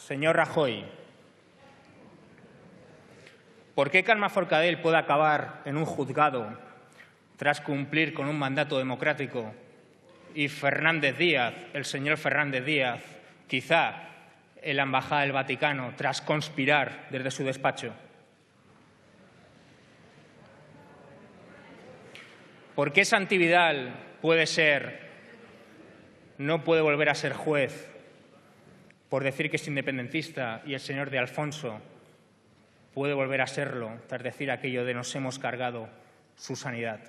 Señor Rajoy, ¿por qué Carme Forcadell puede acabar en un juzgado tras cumplir con un mandato democrático y Fernández Díaz, el señor Fernández Díaz, quizá en la Embajada del Vaticano tras conspirar desde su despacho? ¿Por qué Santi Vidal no puede volver a ser juez por decir que es independentista y el señor de Alfonso puede volver a serlo tras decir aquello de nos hemos cargado su sanidad?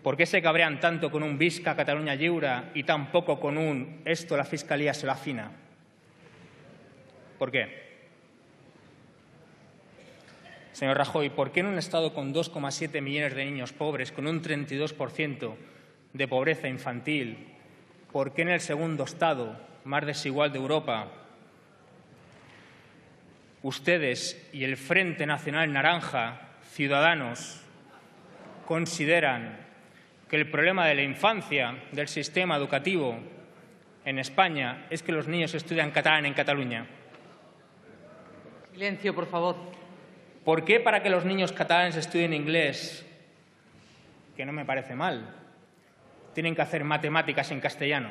¿Por qué se cabrean tanto con un Visca Catalunya Lliure y tan poco con un esto la Fiscalía se lo afina? ¿Por qué? Señor Rajoy, ¿por qué en un Estado con 2,7 millones de niños pobres, con un 32% de pobreza infantil, por qué en el segundo Estado más desigual de Europa, ustedes y el Frente Nacional Naranja, Ciudadanos, consideran que el problema de la infancia del sistema educativo en España es que los niños estudian catalán en Cataluña? Silencio, por favor. ¿Por qué para que los niños catalanes estudien inglés, que no me parece mal, tienen que hacer matemáticas en castellano?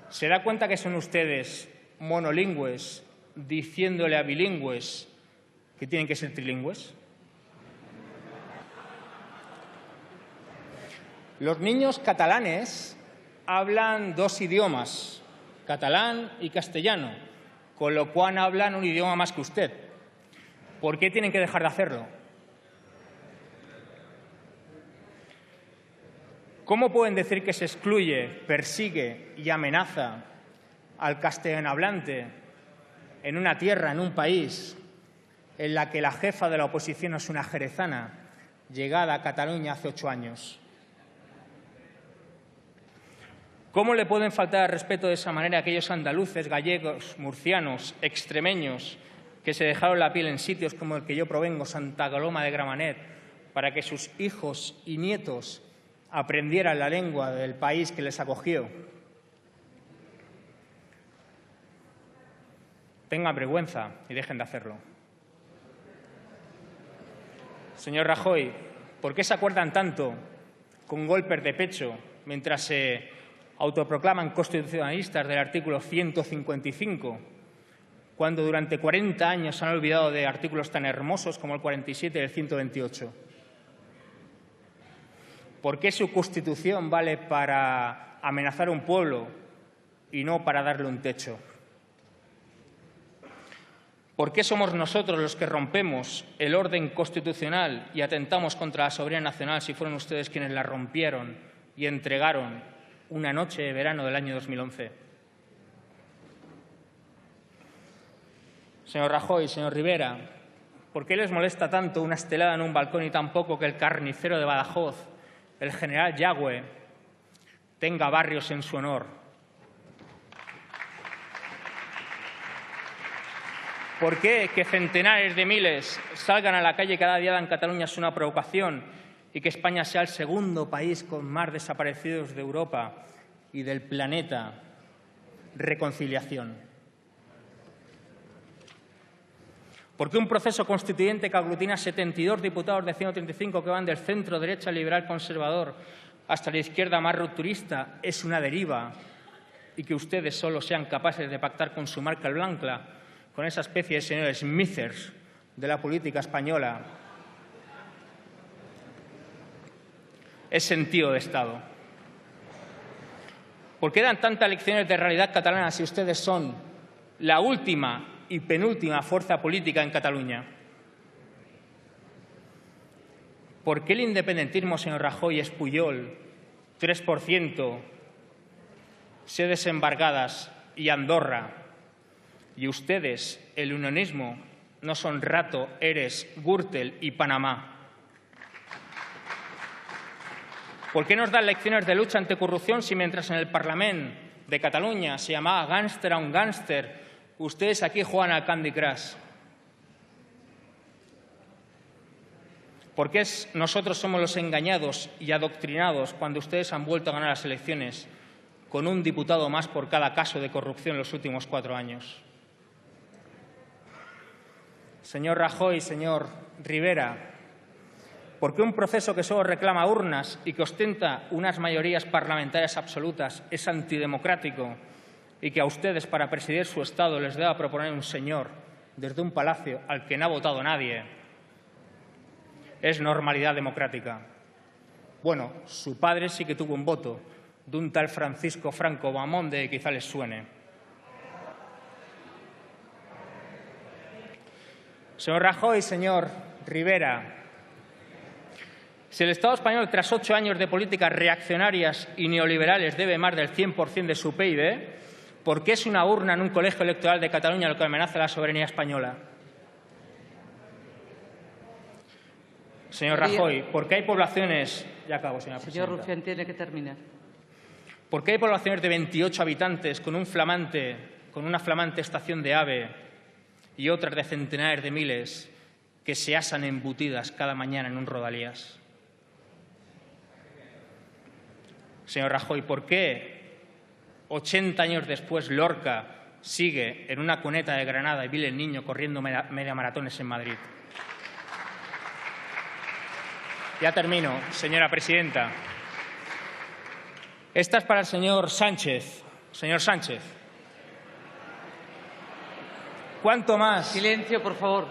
¿Se da cuenta que son ustedes monolingües diciéndole a bilingües que tienen que ser trilingües? Los niños catalanes hablan dos idiomas, catalán y castellano, con lo cual hablan un idioma más que usted. ¿Por qué tienen que dejar de hacerlo? ¿Cómo pueden decir que se excluye, persigue y amenaza al castellanohablante en una tierra, en un país, en la que la jefa de la oposición es una jerezana llegada a Cataluña hace 8 años? ¿Cómo le pueden faltar al respeto de esa manera a aquellos andaluces, gallegos, murcianos, extremeños que se dejaron la piel en sitios como el que yo provengo, Santa Coloma de Gramenet, para que sus hijos y nietos aprendieran la lengua del país que les acogió? Tengan vergüenza y dejen de hacerlo. Señor Rajoy, ¿por qué se acuerdan tanto con golpes de pecho mientras se autoproclaman constitucionalistas del artículo 155, cuando durante 40 años se han olvidado de artículos tan hermosos como el 47 y el 128? ¿Por qué su Constitución vale para amenazar a un pueblo y no para darle un techo? ¿Por qué somos nosotros los que rompemos el orden constitucional y atentamos contra la soberanía nacional si fueron ustedes quienes la rompieron y entregaron una noche de verano del año 2011? Señor Rajoy, señor Rivera, ¿por qué les molesta tanto una estelada en un balcón y tan poco que el carnicero de Badajoz, el general Yagüe, tenga barrios en su honor? ¿Por qué que centenares de miles salgan a la calle cada día en Cataluña es una provocación y que España sea el segundo país con más desaparecidos de Europa y del planeta? Reconciliación. ¿Por qué un proceso constituyente que aglutina 72 diputados de 135 que van del centro derecha liberal conservador hasta la izquierda más rupturista es una deriva y que ustedes solo sean capaces de pactar con su marca blanca, con esa especie de señores Smithers de la política española? Es sentido de Estado. ¿Por qué dan tantas lecciones de realidad catalana si ustedes son la última y penúltima fuerza política en Cataluña? ¿Por qué el independentismo, señor Rajoy, es Pujol, 3%, sedes embargadas y Andorra, y ustedes, el unionismo, no son Rato, Eres, Gürtel y Panamá? ¿Por qué nos dan lecciones de lucha anticorrupción si mientras en el Parlamento de Cataluña se llamaba gánster a un gánster, ustedes aquí juegan al Candy Crush? ¿Por qué nosotros somos los engañados y adoctrinados cuando ustedes han vuelto a ganar las elecciones con un diputado más por cada caso de corrupción en los últimos 4 años. Señor Rajoy, señor Rivera, ¿por qué un proceso que solo reclama urnas y que ostenta unas mayorías parlamentarias absolutas es antidemocrático y que a ustedes, para presidir su Estado, les deba proponer un señor desde un palacio al que no ha votado nadie? Es normalidad democrática. Bueno, su padre sí que tuvo un voto, de un tal Francisco Franco Bahamonde, quizá les suene. Señor Rajoy, señor Rivera, si el Estado español, tras 8 años de políticas reaccionarias y neoliberales, debe más del 100% de su PIB, ¿por qué es una urna en un colegio electoral de Cataluña lo que amenaza la soberanía española? Señor Rajoy, ¿por qué hay poblaciones... Ya acabo, señora presidenta. Señor Rufián, tiene que terminar. ¿Por qué hay poblaciones de 28 habitantes con una flamante estación de AVE y otras de centenares de miles que se asan embutidas cada mañana en un Rodalías? Señor Rajoy, ¿por qué 80 años después Lorca sigue en una cuneta de Granada y Vil el Niño corriendo media maratones en Madrid? Ya termino, señora presidenta. Esta es para el señor Sánchez. Señor Sánchez, ¿cuánto más? Silencio, por favor.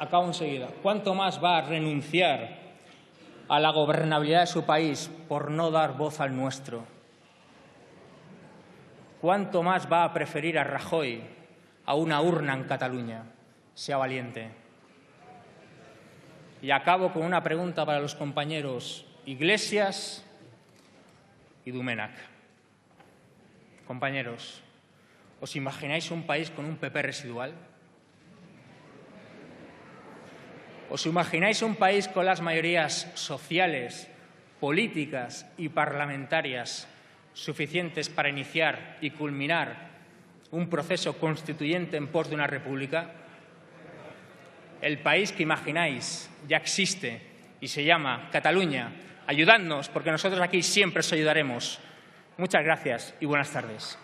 Acabo enseguida. ¿Cuánto más va a renunciar a la gobernabilidad de su país por no dar voz al nuestro? ¿Cuánto más va a preferir a Rajoy a una urna en Cataluña? Sea valiente. Y acabo con una pregunta para los compañeros Iglesias y Domènech. Compañeros, ¿os imagináis un país con un PP residual? ¿Os imagináis un país con las mayorías sociales, políticas y parlamentarias suficientes para iniciar y culminar un proceso constituyente en pos de una república? El país que imagináis ya existe y se llama Cataluña. Ayudadnos, porque nosotros aquí siempre os ayudaremos. Muchas gracias y buenas tardes.